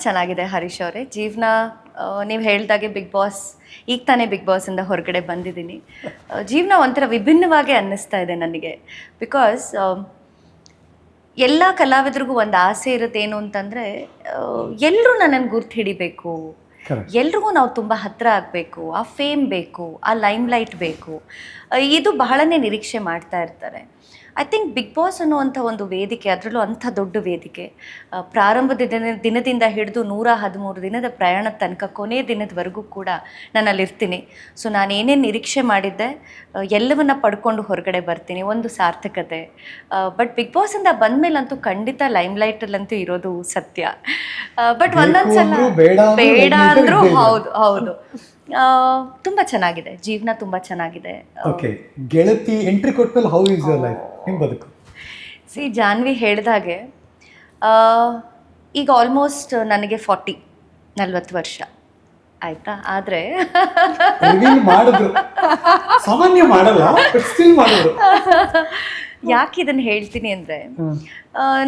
ಚೆನ್ನಾಗಿದೆ ಹರೀಶ್ ಅವರೇ. ಜೀವನ ನೀವು ಹೇಳ್ದಾಗೆ ಬಿಗ್ ಬಾಸ್, ಈಗ ತಾನೇ ಬಿಗ್ ಬಾಸಿಂದ ಹೊರಗಡೆ ಬಂದಿದ್ದೀನಿ. ಜೀವನ ಒಂಥರ ವಿಭಿನ್ನವಾಗಿ ಅನ್ನಿಸ್ತಾ ಇದೆ ನನಗೆ. ಬಿಕಾಸ್ ಎಲ್ಲ ಕಲಾವಿದರಿಗೂ ಒಂದು ಆಸೆ ಇರುತ್ತೆ, ಏನು ಅಂತಂದರೆ ಎಲ್ಲರೂ ನನ್ನನ್ನು ಗುರ್ತು ಹಿಡಿಬೇಕು, ಎಲ್ರಿಗೂ ನಾವು ತುಂಬ ಹತ್ತಿರ ಆಗಬೇಕು, ಆ ಫೇಮ್ ಬೇಕು, ಆ ಲೈಮ್ ಲೈಟ್ ಬೇಕು, ಇದು ಬಹಳನೇ ನಿರೀಕ್ಷೆ ಮಾಡ್ತಾ ಇರ್ತಾರೆ. ಐ ಥಿಂಕ್ ಬಿಗ್ ಬಾಸ್ ಅನ್ನುವಂಥ ಒಂದು ವೇದಿಕೆ, ಅದರಲ್ಲೂ ಅಂಥ ದೊಡ್ಡ ವೇದಿಕೆ, ಪ್ರಾರಂಭದ ದಿನದಿಂದ ಹಿಡಿದು 113 ದಿನದ ಪ್ರಯಾಣದ ತನಕ ಕೊನೆಯ ದಿನದವರೆಗೂ ಕೂಡ ನಾನು ಅಲ್ಲಿರ್ತೀನಿ. ಸೊ ನಾನು ಏನೇನು ನಿರೀಕ್ಷೆ ಮಾಡಿದ್ದೆ ಎಲ್ಲವನ್ನ ಪಡ್ಕೊಂಡು ಹೊರಗಡೆ ಬರ್ತೀನಿ, ಒಂದು ಸಾರ್ಥಕತೆ. ಬಟ್ ಬಿಗ್ ಬಾಸಿಂದ ಬಂದಮೇಲಂತೂ ಖಂಡಿತ ಲೈಮ್ ಲೈಟಲ್ಲಂತೂ ಇರೋದು ಸತ್ಯ. ಬಟ್ ಒಂದೊಂದು ಸಲ ಬೇಡ ಅಂದರೂ ಹೌದು ಹೌದು. ತುಂಬ ಚೆನ್ನಾಗಿದೆ ಜೀವನ, ತುಂಬ ಚೆನ್ನಾಗಿದೆ. ಓಕೆ, ಗೆಳತಿ ಎಂಟ್ರಿ ಕೊಟ್ಮೇಲೆ ಹೌ ಇಸ್ ಯುವರ್ ಲೈಫ್, ನಿಮ್ಮ ಬದುಕು? ಸಿ, ಜಾನ್ವಿ ಹೇಳಿದಾಗೆ ಈಗ ಆಲ್ಮೋಸ್ಟ್ ನನಗೆ 40 ವರ್ಷ ಆಯ್ತಾ. ಆದರೆ ಮಾಡಿದ್ರು, ಸಾಮಾನ್ಯ ಮಾಡಲ್ಲ, ಬಟ್ ಸ್ಟಿಲ್ ಮಾಡಿದ್ರು. ಯಾಕೆ ಇದನ್ನು ಹೇಳ್ತೀನಿ ಅಂದರೆ,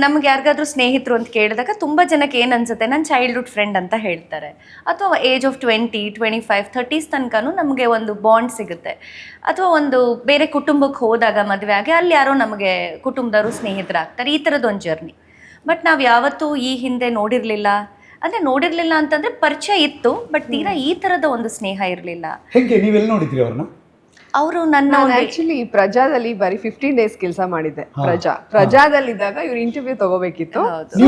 ನಮ್ಗೆ ಯಾರಿಗಾದ್ರೂ ಸ್ನೇಹಿತರು ಅಂತ ಕೇಳಿದಾಗ ತುಂಬ ಜನಕ್ಕೆ ಏನು ಅನ್ಸುತ್ತೆ, ನನ್ನ ಚೈಲ್ಡ್ಹುಡ್ ಫ್ರೆಂಡ್ ಅಂತ ಹೇಳ್ತಾರೆ. ಅಥವಾ ಏಜ್ ಆಫ್ 20, 25, 30s ತನಕನೂ ನಮಗೆ ಒಂದು ಬಾಂಡ್ ಸಿಗುತ್ತೆ. ಅಥವಾ ಒಂದು ಬೇರೆ ಕುಟುಂಬಕ್ಕೆ ಹೋದಾಗ ಮದುವೆ ಆಗಿ ಅಲ್ಲಿ ಯಾರೋ ನಮಗೆ ಕುಟುಂಬದವರು ಸ್ನೇಹಿತರಾಗ್ತಾರೆ, ಈ ಥರದ್ದು ಒಂದು ಜರ್ನಿ. ಬಟ್ ನಾವು ಯಾವತ್ತೂ ಈ ಹಿಂದೆ ನೋಡಿರಲಿಲ್ಲ. ಅಂದರೆ ನೋಡಿರಲಿಲ್ಲ ಅಂತಂದರೆ ಪರಿಚಯ ಇತ್ತು, ಬಟ್ ತೀರಾ ಈ ಥರದ ಒಂದು ಸ್ನೇಹ ಇರಲಿಲ್ಲ. ಹೇಗೆ, ನೀವೆಲ್ಲ ನೋಡಿದ್ರಿ ಅವ್ರನ್ನ? ಅವರು ನನ್ನ ಆಕ್ಚುಲಿ ಪ್ರಜಾದಲ್ಲಿ ಬರೀ 15 ಡೇಸ್ ಕೆಲಸ ಮಾಡಿದ್ದೆ. ಪ್ರಜಾದಲ್ಲಿದ್ದಾಗ ಇವ್ರು ಇಂಟರ್ವ್ಯೂ ತಗೋಬೇಕಿತ್ತು.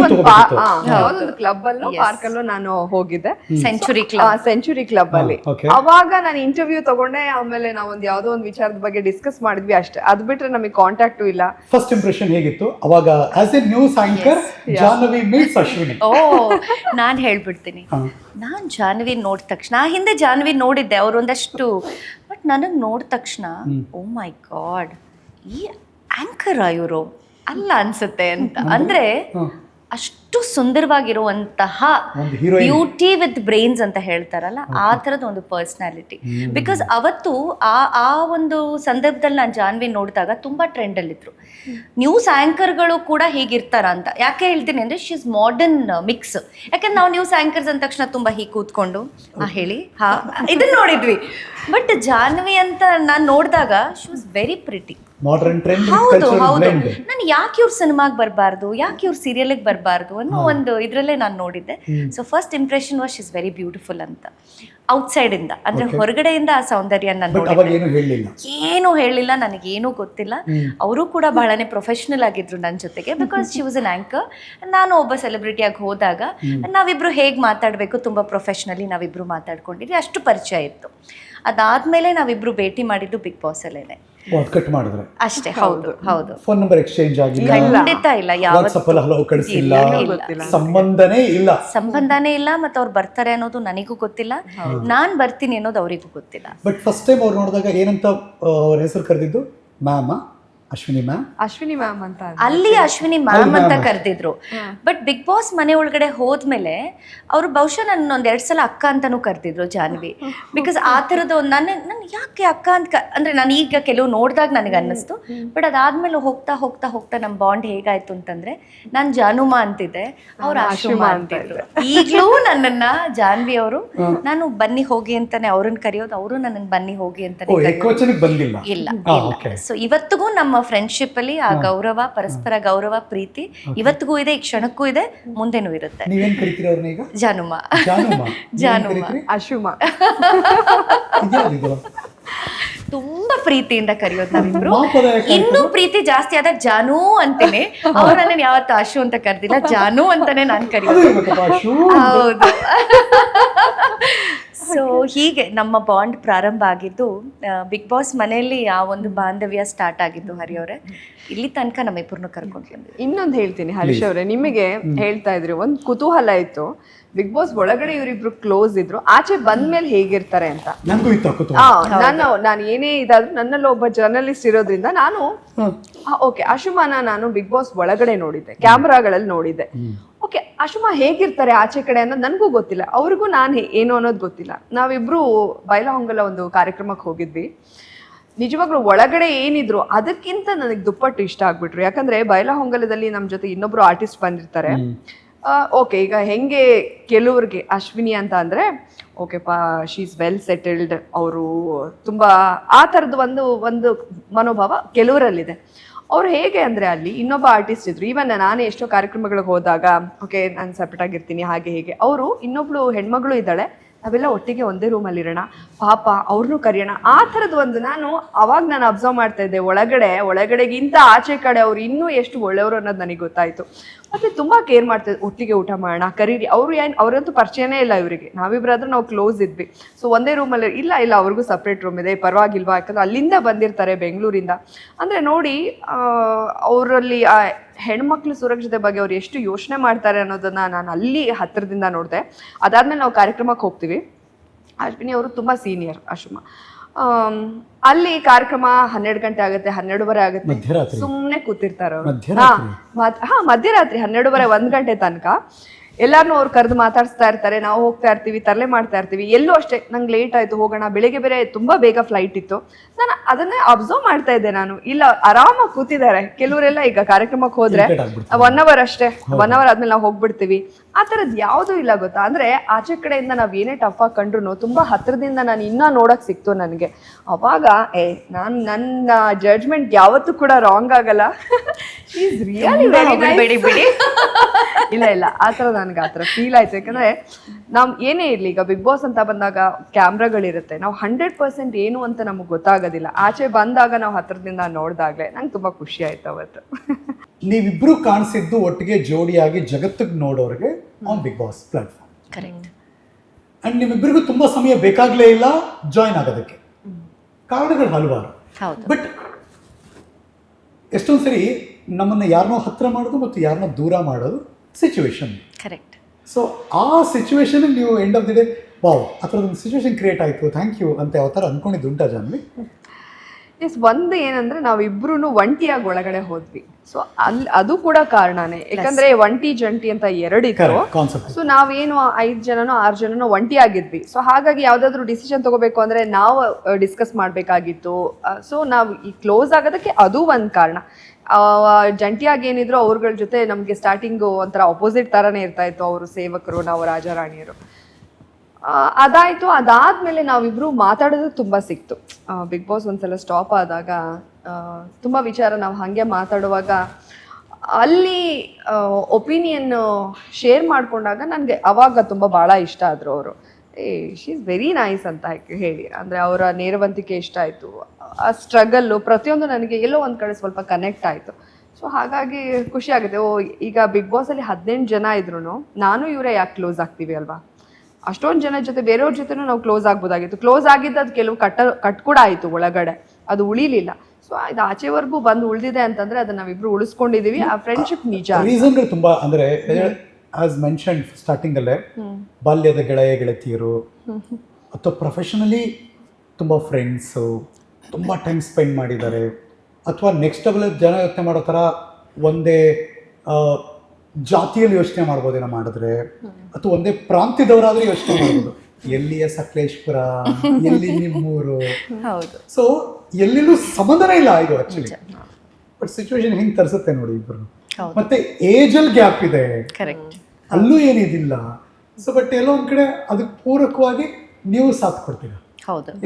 ಒಂದು ಕ್ಲಬ್ ಅಲ್ಲೋ ಪಾರ್ಕ್ ಅಲ್ಲೋ ನಾನು ಹೋಗಿದ್ದೆ, ಸೆಂಚುರಿ ಕ್ಲಬ್ ಅಲ್ಲಿ. ಅವಾಗ ನಾನು ಇಂಟರ್ವ್ಯೂ ತಗೊಂಡೆ. ಆಮೇಲೆ ನಾವೊಂದು ಯಾವ್ದೋ ಒಂದು ವಿಚಾರದ ಬಗ್ಗೆ ಡಿಸ್ಕಸ್ ಮಾಡಿದ್ವಿ ಅಷ್ಟೇ. ಅದ್ ಬಿಟ್ರೆ ನಮಗೆ ಕಾಂಟ್ಯಾಕ್ಟು ಇಲ್ಲ. ಫಸ್ಟ್ ಇಂಪ್ರೆಷನ್ ಹೇಗಿತ್ತು ಅವಾಗ as a news anchor Jahnavi meets Ashwini? ನಾನು ಹೇಳ್ಬಿಡ್ತೀನಿ. ನಾನು ಜಾಹ್ನವಿ ನೋಡಿದ ತಕ್ಷಣ, ಹಿಂದೆ ಜಾಹ್ನವಿ ನೋಡಿದ್ದೆ, ಅವರು ಒಂದಷ್ಟು, ಬಟ್ ನನಗೆ ನೋಡಿದ ತಕ್ಷಣ ಓ ಮೈ ಗಾಡ್, ಈ ಆಂಕರ್ ಇವರು ಅಲ್ಲ ಅನ್ಸುತ್ತೆ ಅಂತ. ಅಂದರೆ ಅಷ್ಟು ಸುಂದರವಾಗಿರುವಂತಹ ಬ್ಯೂಟಿ ವಿತ್ ಬ್ರೈನ್ಸ್ ಅಂತ ಹೇಳ್ತಾರಲ್ಲ, ಆ ಥರದ ಒಂದು ಪರ್ಸ್ನಾಲಿಟಿ. ಬಿಕಾಸ್ ಅವತ್ತು ಆ ಒಂದು ಸಂದರ್ಭದಲ್ಲಿ ನಾನು ಜಾಹ್ನವಿ ನೋಡಿದಾಗ ತುಂಬ ಟ್ರೆಂಡಲ್ಲಿದ್ದರು. ನ್ಯೂಸ್ ಆ್ಯಂಕರ್ಗಳು ಕೂಡ ಹೀಗಿರ್ತಾರ ಅಂತ ಯಾಕೆ ಹೇಳ್ತೀನಿ ಅಂದರೆ, ಶಿ ಇಸ್ ಮಾಡರ್ನ್ ಮಿಕ್ಸ್. ಯಾಕಂದ್ರೆ ನಾವು ನ್ಯೂಸ್ ಆ್ಯಂಕರ್ಸ್ ಅಂದ ತಕ್ಷಣ ತುಂಬ ಹೀಗೆ ಕೂತ್ಕೊಂಡು ಹೇಳಿ ಇದನ್ನು ನೋಡಿದ್ವಿ. ಬಟ್ ಜಾಹ್ನವಿ ಅಂತ ನಾನು ನೋಡಿದಾಗ ಶಿ ವಾಸ್ ವೆರಿ ಪ್ರಿಟಿ. ಹೌದು ಹೌದು. ನಾನು ಯಾಕೆ ಇವ್ರ ಸಿನಿಮಾಗೆ ಬರಬಾರ್ದು, ಯಾಕೆ ಇವ್ರ ಸೀರಿಯಲ್ಗೆ ಬರಬಾರ್ದು ಅನ್ನೋ ಒಂದು ಇದರಲ್ಲೇ ನಾನು ನೋಡಿದ್ದೆ. So first impression was she is very beautiful ಅಂತ. ಔಟ್ಸೈಡ್ ಇಂದ ಅಂದ್ರೆ ಹೊರಗಡೆಯಿಂದ ಆ ಸೌಂದರ್ಯ ನಾನು ಏನು ಹೇಳಿಲ್ಲ, ನನಗೇನು ಗೊತ್ತಿಲ್ಲ. ಅವರು ಕೂಡ ಬಹಳನೇ ಪ್ರೊಫೆಷನಲ್ ಆಗಿದ್ರು ನನ್ನ ಜೊತೆಗೆ. Because she was an anchor, ನಾನು ಒಬ್ಬ ಸೆಲೆಬ್ರಿಟಿಯಾಗಿ ಹೋದಾಗ ನಾವಿಬ್ರು ಹೇಗೆ ಮಾತಾಡಬೇಕು ತುಂಬಾ ಪ್ರೊಫೆಷನಲಿ ನಾವಿಬ್ರು ಮಾತಾಡ್ಕೊಂಡಿದ್ವಿ, ಅಷ್ಟು ಪರಿಚಯ ಇತ್ತು. ಅದಾದ್ಮೇಲೆ ನಾವಿಬ್ರು ಭೇಟಿ ಮಾಡಿದ್ದು ಬಿಗ್ ಬಾಸ್ ಅಲ್ಲೇನೆ ಅಷ್ಟೇ. ಹೌದು ಹೌದು. ಫೋನ್ ನಂಬರ್ ಎಕ್ಸ್ಚೇಂಜ್ ಆಗಿಲ್ಲ, ಖಂಡಿತ ಇಲ್ಲ. ಸಂಬಂಧನೇ ಇಲ್ಲ. ಮತ್ತೆ ಅವ್ರು ಬರ್ತಾರೆ ಅನ್ನೋದು ನನಗೂ ಗೊತ್ತಿಲ್ಲ, ನಾನ್ ಬರ್ತೀನಿ ಅನ್ನೋದು ಅವರಿಗೂ ಗೊತ್ತಿಲ್ಲ. ಬಟ್ ಫಸ್ಟ್ ಟೈಮ್ ಅವ್ರು ನೋಡಿದಾಗ ಏನಂತ ಅವ್ರ ಹೆಸರು ಕರೆದಿದ್ದು? ಮ್ಯಾಮ್, ಅಶ್ವಿನಿ ಮ್ಯಾಮ್ ಅಂತ. ಅಲ್ಲಿ ಅಶ್ವಿನಿ ಮ್ಯಾಮ್ ಅಂತ ಕರೆದಿದ್ರು. ಬಟ್ ಬಿಗ್ ಬಾಸ್ ಮನೆ ಒಳಗಡೆ ಹೋದ್ಮೇಲೆ ಅವರು ಬಹುಶಃ ನನ್ನ 2 ಸಲ ಅಕ್ಕ ಅಂತಾನೂ ಕರೆದಿದ್ರು ಜಾಹ್ನವಿ. ಬಿಕಾಸ್ ಆ ಥರದ ನನ್ನ ಯಾಕೆ ಅಕ್ಕ ಅಂತ ಅಂದ್ರೆ ನಾನು ಈಗ ಕೆಲವು ನೋಡಿದಾಗ ನನಗೆ ಅನ್ನಿಸ್ತು. ಬಟ್ ಅದಾದ್ಮೇಲೆ ಹೋಗ್ತಾ ಹೋಗ್ತಾ ಹೋಗ್ತಾ ನಮ್ಮ ಬಾಂಡ್ ಹೇಗಾಯ್ತು ಅಂತಂದ್ರೆ, ನಾನು ಜಾನುಮಾ ಅಂತಿದ್ದೆ, ಅವ್ರು ಆಶುಮಾ ಅಂತಿದ್ರು. ಈಗಲೂ ನನ್ನನ್ನ ಜಾಹ್ನವಿ ಅವರು ನಾನು ಬನ್ನಿ ಹೋಗಿ ಅಂತಾನೆ ಅವ್ರನ್ನ ಕರೆಯೋದು, ಅವರು ನನ್ನನ್ನು ಬನ್ನಿ ಹೋಗಿ ಅಂತಾನೆ ಇಲ್ಲ. ಸೊ ಇವತ್ತಿಗೂ ನಮ್ಮ ಫ್ರೆಂಡ್ಶಿಪ್ ಅಲ್ಲಿ ಆ ಗೌರವ, ಪರಸ್ಪರ ಗೌರವ, ಪ್ರೀತಿ ಇವತ್ತಿಗೂ ಇದೆ, ಈ ಕ್ಷಣಕ್ಕೂ ಇದೆ, ಮುಂದೆನೂ ಇರುತ್ತೆ. ಜಾನುಮಾ, ಅಶುಮಾ ತುಂಬಾ ಪ್ರೀತಿಯಿಂದ ಕರೆಯೋದು ನಾವಿಬ್ರು. ಇನ್ನೂ ಪ್ರೀತಿ ಜಾಸ್ತಿ ಆದಾಗ ಜಾನು ಅಂತೀನಿ. ಅವ್ರು ನನ್ನ ಯಾವತ್ತು ಆಶು ಅಂತ ಕರೆದಿಲ್ಲ, ಜಾನು ಅಂತಾನೆ ನಾನು ಕರೆಯೋದು. ಹೌದು. ಸೊ ಹೀಗೆ ನಮ್ಮ ಬಾಂಡ್ ಪ್ರಾರಂಭ ಆಗಿದ್ದು ಬಿಗ್ ಬಾಸ್ ಮನೆಯಲ್ಲಿ ಆ ಒಂದು ಬಾಂಧವ್ಯ ಸ್ಟಾರ್ಟ್ ಆಗಿದ್ದು. ಹರಿಯವರೇ, ಇಲ್ಲಿ ತನಕ ನಮ್ಮಿಬ್ಬರನ್ನು ಕರ್ಕೊಂಡು ಬಂದಿದ್ವಿ. ಇನ್ನೊಂದು ಹೇಳ್ತೀನಿ ಹರೀಶ್ ಅವರೇ, ನಿಮಗೆ ಹೇಳ್ತಾ ಇದ್ರಿ ಒಂದು ಕುತೂಹಲ ಇತ್ತು, ಬಿಗ್ ಬಾಸ್ ಒಳಗಡೆ ಇವರಿಬ್ರು ಕ್ಲೋಸ್ ಇದ್ರು, ಆಚೆ ಬಂದ್ಮೇಲೆ ಹೇಗಿರ್ತಾರೆ ಅಂತ. ನಾನು ಏನೇ ಇದಾದ್ರೂ ನನ್ನಲ್ಲಿ ಒಬ್ಬ ಜರ್ನಲಿಸ್ಟ್ ಇರೋದ್ರಿಂದ ನಾನು ಓಕೆ ಅಶುಮಾನ ನಾನು ಬಿಗ್ ಬಾಸ್ ಒಳಗಡೆ ನೋಡಿದ್ದೆ, ಕ್ಯಾಮ್ರಾಗಳಲ್ಲಿ ನೋಡಿದ್ದೆ. ಓಕೆ ಅಶುಮಾ ಹೇಗಿರ್ತಾರೆ ಆಚೆ ಕಡೆ ಅನ್ನೋದು ನನಗೂ ಗೊತ್ತಿಲ್ಲ, ಅವ್ರಿಗೂ ನಾನು ಏನು ಅನ್ನೋದು ಗೊತ್ತಿಲ್ಲ. ನಾವಿಬ್ರು ಬೈಲಹೊಂಗಲ ಒಂದು ಕಾರ್ಯಕ್ರಮಕ್ಕೆ ಹೋಗಿದ್ವಿ. ನಿಜವಾಗ್ಲೂ ಒಳಗಡೆ ಏನಿದ್ರು ಅದಕ್ಕಿಂತ ನನಗೆ ದುಪ್ಪಟ್ಟು ಇಷ್ಟ ಆಗ್ಬಿಟ್ರು. ಯಾಕಂದ್ರೆ ಬೈಲಹೊಂಗಲದಲ್ಲಿ ನಮ್ಮ ಜೊತೆ ಇನ್ನೊಬ್ರು ಆರ್ಟಿಸ್ಟ್ ಬಂದಿರ್ತಾರೆ, ಓಕೆ, ಈಗ ಹೆಂಗೆ ಕೆಲವ್ರಿಗೆ ಅಶ್ವಿನಿ ಅಂತ ಅಂದರೆ okay she is well settled, ಅವರು ತುಂಬ ಆ ಥರದ್ದು ಒಂದು ಮನೋಭಾವ ಕೆಲವರಲ್ಲಿದೆ. ಅವ್ರು ಹೇಗೆ ಅಂದರೆ ಅಲ್ಲಿ ಇನ್ನೊಬ್ಬ ಆರ್ಟಿಸ್ಟ್ ಇದ್ರು, ಈವನ್ ನಾನೇ ಎಷ್ಟೋ ಕಾರ್ಯಕ್ರಮಗಳಿಗೆ ಹೋದಾಗ ಓಕೆ ನಾನು ಸಪ್ರೇಟ್ ಆಗಿರ್ತೀನಿ ಹಾಗೆ ಹೀಗೆ, ಅವರು ಇನ್ನೊಬ್ಳು ಹೆಣ್ಮಗಳು ಇದ್ದಾಳೆ, ನಾವೆಲ್ಲ ಒಟ್ಟಿಗೆ ಒಂದೇ ರೂಮಲ್ಲಿ ಇರೋಣ, ಪಾಪ ಅವ್ರನ್ನೂ ಕರೆಯೋಣ, ಆ ಥರದ್ದು ನಾನು ಅಬ್ಸರ್ವ್ ಮಾಡ್ತಾ ಇದ್ದೆ. ಒಳಗಡೆಗಿಂತ ಆಚೆ ಕಡೆ ಅವ್ರು ಇನ್ನೂ ಎಷ್ಟು ಒಳ್ಳೆಯವರು ಅನ್ನೋದು ನನಗೆ ಗೊತ್ತಾಯಿತು. ಮತ್ತು ತುಂಬ ಕೇರ್ ಮಾಡ್ತಿದ್ದೆ, ಒಟ್ಟಿಗೆ ಊಟ ಮಾಡೋಣ, ಕರೀರಿ. ಅವರಂತೂ ಪರಿಚಯನೇ ಇಲ್ಲ ಇವರಿಗೆ, ನಾವಿಬ್ಬರಾದ್ರೂ ನಾವು ಕ್ಲೋಸ್ ಇದ್ವಿ. ಸೊ ಒಂದೇ ರೂಮಲ್ಲಿ ಇಲ್ಲ ಅವ್ರಿಗೂ ಸಪ್ರೇಟ್ ರೂಮ್ ಇದೆ, ಪರವಾಗಿಲ್ವಾ, ಯಾಕಂದ್ರೆ ಅಲ್ಲಿಂದ ಬಂದಿರ್ತಾರೆ ಬೆಂಗಳೂರಿಂದ. ಅಂದರೆ ನೋಡಿ ಅವರಲ್ಲಿ ಆ ಹೆಣ್ಮಕ್ಳು ಸುರಕ್ಷತೆ ಬಗ್ಗೆ ಅವ್ರು ಎಷ್ಟು ಯೋಚನೆ ಮಾಡ್ತಾರೆ ಅನ್ನೋದನ್ನ ನಾನು ಅಲ್ಲಿ ಹತ್ತಿರದಿಂದ ನೋಡಿದೆ. ಅದಾದ್ಮೇಲೆ ನಾವು ಕಾರ್ಯಕ್ರಮಕ್ಕೆ ಹೋಗ್ತೀವಿ. ಅಶ್ವಿನಿ ಅವರು ತುಂಬ ಸೀನಿಯರ್, ಅಶ್ವಿಮ. ಅಲ್ಲಿ ಕಾರ್ಯಕ್ರಮ 12 ಗಂಟೆ ಆಗುತ್ತೆ, 12:30 ಆಗುತ್ತೆ, ಸುಮ್ಮನೆ ಕೂತಿರ್ತಾರೆ ಅವರು. ಮಧ್ಯರಾತ್ರಿ 12:30 1 ಗಂಟೆ ತನಕ ಎಲ್ಲಾರನ್ನೂ ಅವ್ರು ಕರೆದು ಮಾತಾಡಿಸ್ತಾ ಇರ್ತಾರೆ. ನಾವು ಹೋಗ್ತಾ ಇರ್ತೀವಿ, ತರಲೆ ಮಾಡ್ತಾ ಇರ್ತೀವಿ. ಎಲ್ಲೂ ಅಷ್ಟೇ ನಂಗೆ ಲೇಟ್ ಆಯ್ತು ಹೋಗೋಣ, ಬೆಳಿಗ್ಗೆ ಬೇರೆ ತುಂಬಾ ಬೇಗ ಫ್ಲೈಟ್ ಇತ್ತು. ನಾನು ಅದನ್ನೇ ಅಬ್ಸರ್ವ್ ಮಾಡ್ತಾ ಇದ್ದೆ. ನಾನು ಇಲ್ಲ ಆರಾಮಾಗಿ ಕೂತಿದ್ದಾರೆ. ಕೆಲವರೆಲ್ಲ ಈಗ ಕಾರ್ಯಕ್ರಮಕ್ಕೆ ಹೋದ್ರೆ 1 ಅವರ್ ಅಷ್ಟೇ, 1 ಅವರ್ ಆದ್ಮೇಲೆ ನಾವು ಹೋಗ್ಬಿಡ್ತೀವಿ. ಆ ಥರದ್ದು ಯಾವುದೂ ಇಲ್ಲ ಗೊತ್ತಾ. ಅಂದ್ರೆ ಆಚೆ ಕಡೆಯಿಂದ ನಾವ್ ಏನೇ ಟಫ್ ಆಗಿ ಕಂಡ್ರು ತುಂಬಾ ಹತ್ರದಿಂದ ನಾನು ಇನ್ನೂ ನೋಡಕ್ ಸಿಕ್ತು ನನಗೆ. ಅವಾಗ ನನ್ನ ಜಡ್ಜ್ಮೆಂಟ್ ಯಾವತ್ತೂ ಕೂಡ ರಾಂಗ್ ಆಗಲ್ಲ. ಇಲ್ಲ ಆ ಥರ ನನಗೆ ಆ ಥರ ಫೀಲ್ ಆಯ್ತು. ಯಾಕಂದ್ರೆ ನಾವು ಏನೇ ಇರಲಿ, ಈಗ ಬಿಗ್ ಬಾಸ್ ಅಂತ ಬಂದಾಗ ಕ್ಯಾಮ್ರಾಗಳಿರುತ್ತೆ, ನಾವು 100% ಏನು ಅಂತ ನಮಗೆ ಗೊತ್ತಾಗೋದಿಲ್ಲ. ಆಚೆ ಬಂದಾಗ ನಾವು ಹತ್ರದಿಂದ ನೋಡಿದಾಗಲೇ ನಂಗೆ ತುಂಬಾ ಖುಷಿ ಆಯ್ತು ಅವತ್ತು. ನೀವಿಬ್ರು ಕಾಣಿಸಿದ್ದು ಒಟ್ಟಿಗೆ ಜೋಡಿಯಾಗಿ ಜಗತ್ತಿಗೆ ನೋಡೋರಿಗೆ on Big Boss platform. Correct. And ನಿಮ್ಮಿಬ್ಬರಿಗೂ ತುಂಬಾ ಸಮಯ ಬೇಕಾಗ್ಲೇ ಇಲ್ಲ ಜಾಯ್ನ್ ಆಗೋದಕ್ಕೆ, ಕಾರಣಗಳು ಹಲವಾರು. ಬಟ್ ಎಷ್ಟೊಂದು ಸರಿ ನಮ್ಮನ್ನ ಯಾರನ್ನೋ ಹತ್ರ ಮಾಡೋದು ಮತ್ತು ಯಾರನ್ನೋ ದೂರ ಮಾಡೋದು ಸಿಚುವೇಶನ್. ಕರೆಕ್ಟ್. ಸೊ ಆ ಸಿಚುವೇಶನ್ ನೀವು end of the day wow ಆ ಥರದೊಂದು ಸಿಚುವೇಶನ್ ಕ್ರಿಯೇಟ್ ಆಯಿತು, ಥ್ಯಾಂಕ್ ಯು ಅಂತ ಯಾವ ಥರ ಅನ್ಕೊಂಡಿದ್ದು ಉಂಟಾ ಜಾನ್ವಿ? ಒಂದು ಏನಂದ್ರೆ ನಾವಿಬ್ರು ಒಂಟಿಯಾಗಿ ಒಳಗಡೆ ಹೋದ್ವಿ. ಸೊ ಅದು ಕೂಡ ಕಾರಣನೇ. ಯಾಕಂದ್ರೆ ಒಂಟಿ ಜಂಟಿ ಅಂತ 2 ಇತ್ತು. ಸೊ ನಾವೇನು 5 ಜನನೋ 6 ಜನನೋ ಒಂಟಿ ಆಗಿದ್ವಿ. ಸೊ ಹಾಗಾಗಿ ಯಾವ್ದಾದ್ರು ಡಿಸಿಷನ್ ತಗೋಬೇಕು ಅಂದ್ರೆ ನಾವು ಡಿಸ್ಕಸ್ ಮಾಡ್ಬೇಕಾಗಿತ್ತು. ಸೊ ನಾವು ಈ ಕ್ಲೋಸ್ ಆಗೋದಕ್ಕೆ ಅದು ಒಂದು ಕಾರಣ. ಜಂಟಿಯಾಗಿ ಏನಿದ್ರು ಅವ್ರಗಳ ಜೊತೆ ನಮ್ಗೆ ಸ್ಟಾರ್ಟಿಂಗು ಒಂಥರ ಅಪೋಸಿಟ್ ತರಾನೇ ಇರ್ತಾ ಇತ್ತು. ಅವರು ಸೇವಕರು, ನಾವು ರಾಜಾರಾಣಿಯರು. ಅದಾಯ್ತು. ಅದಾದ್ಮೇಲೆ ನಾವಿಬ್ರು ಮಾತಾಡೋದು ತುಂಬಾ ಸಿಕ್ತು. ಬಿಗ್ ಬಾಸ್ ಒಂದ್ಸಲ ಸ್ಟಾಪ್ ಆದಾಗ ತುಂಬಾ ವಿಚಾರ ನಾವು ಹಾಗೆ ಮಾತಾಡುವಾಗ ಅಲ್ಲಿ ಒಪಿನಿಯನ್ ಶೇರ್ ಮಾಡ್ಕೊಂಡಾಗ ನನಗೆ ಅವಾಗ ತುಂಬ ಭಾಳ ಇಷ್ಟ ಆದರು ಅವರು. ಶಿ ಈಸ್ ವೆರಿ ನೈಸ್ ಅಂತ ಹೇಳಿ, ಅಂದರೆ ಅವರ ನೇರವಂತಿಕೆ ಇಷ್ಟ ಆಯಿತು. ಆ ಸ್ಟ್ರಗಲ್ಲು ಪ್ರತಿಯೊಂದು ನನಗೆ ಎಲ್ಲೋ ಒಂದು ಕಡೆ ಸ್ವಲ್ಪ ಕನೆಕ್ಟ್ ಆಯಿತು. ಸೊ ಹಾಗಾಗಿ ಖುಷಿ ಆಗುತ್ತೆ. ಈಗ ಬಿಗ್ ಬಾಸಲ್ಲಿ 18 ಜನ ಇದ್ರು ನಾನು ಇವರೇ ಯಾಕೆ ಕ್ಲೋಸ್ ಆಗ್ತೀವಿ ಅಲ್ವಾ. ಅಷ್ಟೊಂದು ಜನ ಜೊತೆ ಬೇರೆಯವ್ರ ಜೊತೆನೂ ನಾವು ಕ್ಲೋಸ್ ಆಗ್ಬೋದಾಗಿತ್ತು. ಕ್ಲೋಸ್ ಆಗಿದ್ದು ಅದು ಕೆಲವು ಕಟ್ ಕೂಡ ಆಯಿತು ಒಳಗಡೆ, ಅದು ಉಳಿಲಿಲ್ಲ. ಸೊ ಇದು ಆಚೆವರೆಗೂ ಬಂದು ಉಳಿದಿದೆ ಅಂತಂದ್ರೆ ಅದನ್ನ ನಾವಿಬ್ರು ಉಳಿಸ್ಕೊಂಡಿದೀವಿ. ಆ ಫ್ರೆಂಡ್ಶಿಪ್ ನಿಜ. ರೀಸನ್ಗಳು ತುಂಬಾ, ಅಂದ್ರೆ ಆಸ್ ಮೆನ್ಷನ್ ಸ್ಟಾರ್ಟಿಂಗ್ ಅಲ್ಲೇ ಬಾಲ್ಯದ ಗೆಳತಿಯರು ಅಥವಾ ಪ್ರೊಫೆಷನಲಿ ತುಂಬ ಫ್ರೆಂಡ್ಸು, ತುಂಬ ಟೈಮ್ ಸ್ಪೆಂಡ್ ಮಾಡಿದ್ದಾರೆ, ಅಥವಾ ನೆಕ್ಸ್ಟ್ ಲೆವೆಲ್ ಜನ ಯೋಚನೆ ಮಾಡೋ ಥರ ಒಂದೇ ಜಾತಿಯಲ್ಲಿ ಯೋಚನೆ ಮಾಡ್ಬೋದೇನೋ ಮಾಡಿದ್ರೆ, ಅಥವಾ ಒಂದೇ ಪ್ರಾಂತ್ಯದವರಾದ್ರೆ ಯೋಚನೆ ಮಾಡ್ಬೋದು. ಎಲ್ಲಿಯ ಸಕಲೇಶ್ಪುರ, ಎಲ್ಲಿ ನಿಮ್ಮೂರು. ಸೊ ಎಲ್ಲೆಲ್ಲೂ ಸಂಬಂಧನೇ ಇಲ್ಲ ಇದು ಆಕ್ಚುಲಿ. ಬಟ್ ಸಿಚುವೇಶನ್ ಹೆಂಗೆ ತರಿಸುತ್ತೆ ನೋಡಿ ಇಬ್ಬರು. ಮತ್ತೆ ಏಜಲ್ಲಿ ಗ್ಯಾಪ್ ಇದೆ, ಅಲ್ಲೂ ಏನಿದಿಲ್ಲ. ಸೊ ಬಟ್ ಎಲ್ಲೋ ಒಂದ್ ಕಡೆ ಅದಕ್ಕೆ ಪೂರಕವಾಗಿ ನೀವು ಸಾಥ್ ಕೊಡ್ತೀರಾ.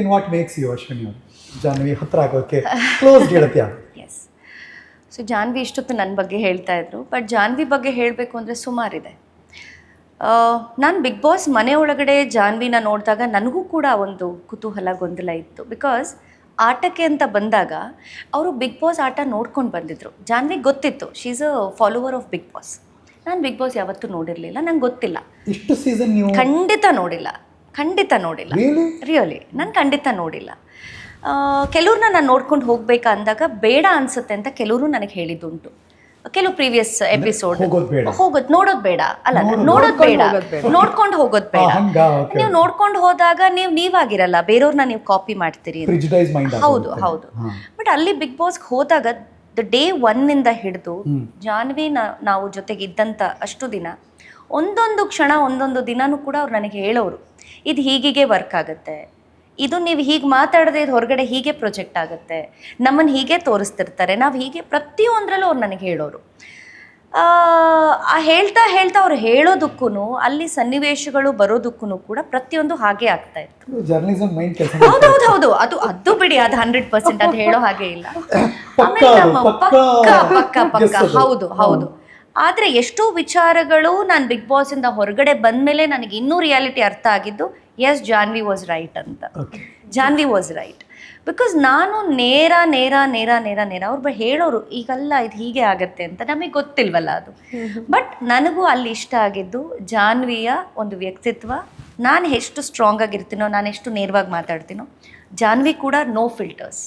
In what makes you Ashwini ಅವರು ಜಾನ್ವಿ ಹತ್ರ ಆಗೋಕ್ಕೆ ಕ್ಲೋಸ್ ಗೆಳತಿ? ಎಸ್. ಸೊ ಜಾನ್ವಿ ಇಷ್ಟೊತ್ತು ನನ್ನ ಬಗ್ಗೆ ಹೇಳ್ತಾ ಇದ್ರು, ಬಟ್ ಜಾನ್ವಿ ಬಗ್ಗೆ ಹೇಳಬೇಕು ಅಂದರೆ ಸುಮಾರಿದೆ. ನಾನು ಬಿಗ್ ಬಾಸ್ ಮನೆ ಒಳಗಡೆ ಜಾನ್ವಿನ ನೋಡಿದಾಗ ನನಗೂ ಕೂಡ ಒಂದು ಕುತೂಹಲ, ಗೊಂದಲ ಇತ್ತು. ಬಿಕಾಸ್ ಆಟಕ್ಕೆ ಅಂತ ಬಂದಾಗ ಅವರು ಬಿಗ್ ಬಾಸ್ ಆಟ ನೋಡ್ಕೊಂಡು ಬಂದಿದ್ರು. ಜಾನ್ವಿಗೆ ಗೊತ್ತಿತ್ತು she is a follower of Bigg Boss. ನಾನು ಬಿಗ್ ಬಾಸ್ ಯಾವತ್ತೂ ನೋಡಿರಲಿಲ್ಲ, ನಂಗೆ ಗೊತ್ತಿಲ್ಲ. ಇಷ್ಟು ಸೀಸನ್ ನೀವು ಖಂಡಿತ ನೋಡಿಲ್ಲ ರಿಯಲಿ ನಾನು ಖಂಡಿತ ನೋಡಿಲ್ಲ. ಕೆಲವ್ರನ್ನ ನಾನು ನೋಡ್ಕೊಂಡು ಹೋಗ್ಬೇಕಾ ಅಂದಾಗ ಬೇಡ ಅನ್ಸುತ್ತೆ ಅಂತ ಕೆಲವರು ನನಗೆ ಹೇಳಿದ್ದುಂಟು. ಕೆಲವು ಪ್ರೀವಿಯಸ್ ಎಪಿಸೋಡ್ ನೋಡೋದು ಬೇಡ ಅಲ್ಲ, ನೋಡೋದು ಬೇಡ, ನೋಡ್ಕೊಂಡು ಹೋಗೋದು ಬೇಡ. ನೀವು ನೋಡ್ಕೊಂಡು ಹೋದಾಗ ನೀವಾಗಿರಲ್ಲ, ಬೇರೆಯವ್ರನ್ನ ನೀವು ಕಾಪಿ ಮಾಡ್ತೀರಿ. ಹೌದು. ಬಟ್ ಅಲ್ಲಿ ಬಿಗ್ ಬಾಸ್ಗೆ ಹೋದಾಗ ಡೇ 1 ಹಿಡಿದು ಜಾನ್ವಿ ನಾವು ಜೊತೆಗೆ ಇದ್ದಂಥ ಅಷ್ಟು ದಿನ, ಒಂದೊಂದು ಕ್ಷಣ ಒಂದೊಂದು ದಿನನೂ ಕೂಡ ಅವ್ರು ನನಗೆ ಹೇಳೋರು, ಇದು ಹೀಗೆ ವರ್ಕ್ ಆಗುತ್ತೆ, ಇದು ನೀವು ಹೀಗೆ ಮಾತಾಡದೆ ಇದು ಹೊರಗಡೆ ಹೀಗೆ ಪ್ರೊಜೆಕ್ಟ್ ಆಗುತ್ತೆ, ನಮ್ಮನ್ನು ಹೀಗೆ ತೋರಿಸ್ತಿರ್ತಾರೆ, ನಾವು ಹೀಗೆ ಪ್ರತಿಯೊಂದರಲ್ಲೂ ಅವ್ರು ನನಗೆ ಹೇಳೋರು. ಹೇಳ್ತಾ ಹೇಳ್ತಾ ಅವ್ರು ಹೇಳೋದಕ್ಕೂ ಅಲ್ಲಿ ಸನ್ನಿವೇಶಗಳು ಬರೋದಕ್ಕೂ ಕೂಡ ಪ್ರತಿಯೊಂದು ಹಾಗೆ ಆಗ್ತಾ ಇತ್ತು. ಜರ್ನಲಿಸಂ ಮೈಂಡ್ ಕೆಲಸ ಹೌದು ಅದು ಬಿಡಿ, ಅದು 100% ಅದು ಹೇಳೋ ಹಾಗೆ ಇಲ್ಲ. ಪಕ್ಕಾ ಪಕ್ಕ ಹೌದು. ಆದ್ರೆ ಎಷ್ಟೋ ವಿಚಾರಗಳು ನಾನು ಬಿಗ್ ಬಾಸ್ ಇಂದ ಹೊರಗಡೆ ಬಂದ್ಮೇಲೆ ನನಗೆ ಇನ್ನೂ ರಿಯಾಲಿಟಿ ಅರ್ಥ ಆಗಿದ್ದು, ಎಸ್ ಜಾನ್ವಿ ವಾಸ್ ರೈಟ್ ಅಂತ. ಜಾನ್ವಿ ವಾಸ್ ರೈಟ್ ಬಿಕಾಸ್ ನಾನು ನೇರ ಅವ್ರು ಹೇಳೋರು ಈಗಲ್ಲ ಇದು ಹೀಗೆ ಆಗತ್ತೆ ಅಂತ, ನಮಗೆ ಗೊತ್ತಿಲ್ವಲ್ಲ ಅದು. ಬಟ್ ನನಗೂ ಅಲ್ಲಿ ಇಷ್ಟ ಆಗಿದ್ದು ಜಾನ್ವಿಯ ಒಂದು ವ್ಯಕ್ತಿತ್ವ. ನಾನು ಎಷ್ಟು ಸ್ಟ್ರಾಂಗ್ ಆಗಿರ್ತೀನೋ, ನಾನು ಎಷ್ಟು ನೇರವಾಗಿ ಮಾತಾಡ್ತೀನೋ, ಜಾನ್ವಿ ಕೂಡ ನೋ ಫಿಲ್ಟರ್ಸ್,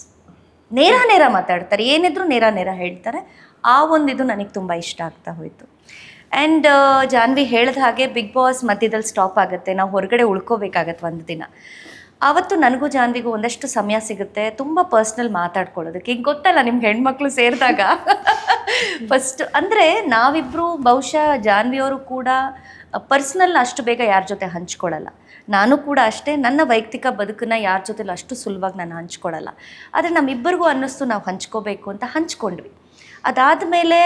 ನೇರ ಮಾತಾಡ್ತಾರೆ, ಏನಿದ್ರು ನೇರ ಹೇಳ್ತಾರೆ. ಆ ಒಂದು ಇದು ನನಗೆ ತುಂಬ ಇಷ್ಟ ಆಗ್ತಾ ಹೋಯಿತು. ಆ್ಯಂಡ್ ಜಾನ್ವಿ ಹೇಳಿದ ಹಾಗೆ ಬಿಗ್ ಬಾಸ್ ಮಧ್ಯದಲ್ಲಿ ಸ್ಟಾಪ್ ಆಗುತ್ತೆ, ನಾವು ಹೊರಗಡೆ ಉಳ್ಕೋಬೇಕಾಗತ್ತೆ ಒಂದು ದಿನ. ಆವತ್ತು ನನಗೂ ಜಾನ್ವಿಗೂ ಒಂದಷ್ಟು ಸಮಯ ಸಿಗುತ್ತೆ ತುಂಬ ಪರ್ಸ್ನಲ್ ಮಾತಾಡ್ಕೊಳ್ಳೋದಕ್ಕೆ. ಈಗ ಗೊತ್ತಲ್ಲ ನಿಮ್ಗೆ ಹೆಣ್ಮಕ್ಳು ಸೇರಿದಾಗ ಫಸ್ಟ್ ಅಂದರೆ ನಾವಿಬ್ಬರು ಬಹುಶಃ ಜಾನ್ವಿಯವರು ಕೂಡ ಪರ್ಸ್ನಲ್ ಅಷ್ಟು ಬೇಗ ಯಾರ ಜೊತೆ ಹಂಚ್ಕೊಳ್ಳಲ್ಲ, ನಾನು ಕೂಡ ಅಷ್ಟೇ. ನನ್ನ ವೈಯಕ್ತಿಕ ಬದುಕನ್ನು ಯಾರ ಜೊತೆಲೂ ಅಷ್ಟು ಸುಲಭವಾಗಿ ನಾನು ಹಂಚ್ಕೊಳ್ಳಲ್ಲ. ಆದರೆ ನಮ್ಮಿಬ್ಬರಿಗೂ ಅನ್ನಿಸ್ತು ನಾವು ಹಂಚ್ಕೋಬೇಕು ಅಂತ ಹಂಚ್ಕೊಂಡ್ವಿ. ಅದಾದಮೇಲೆ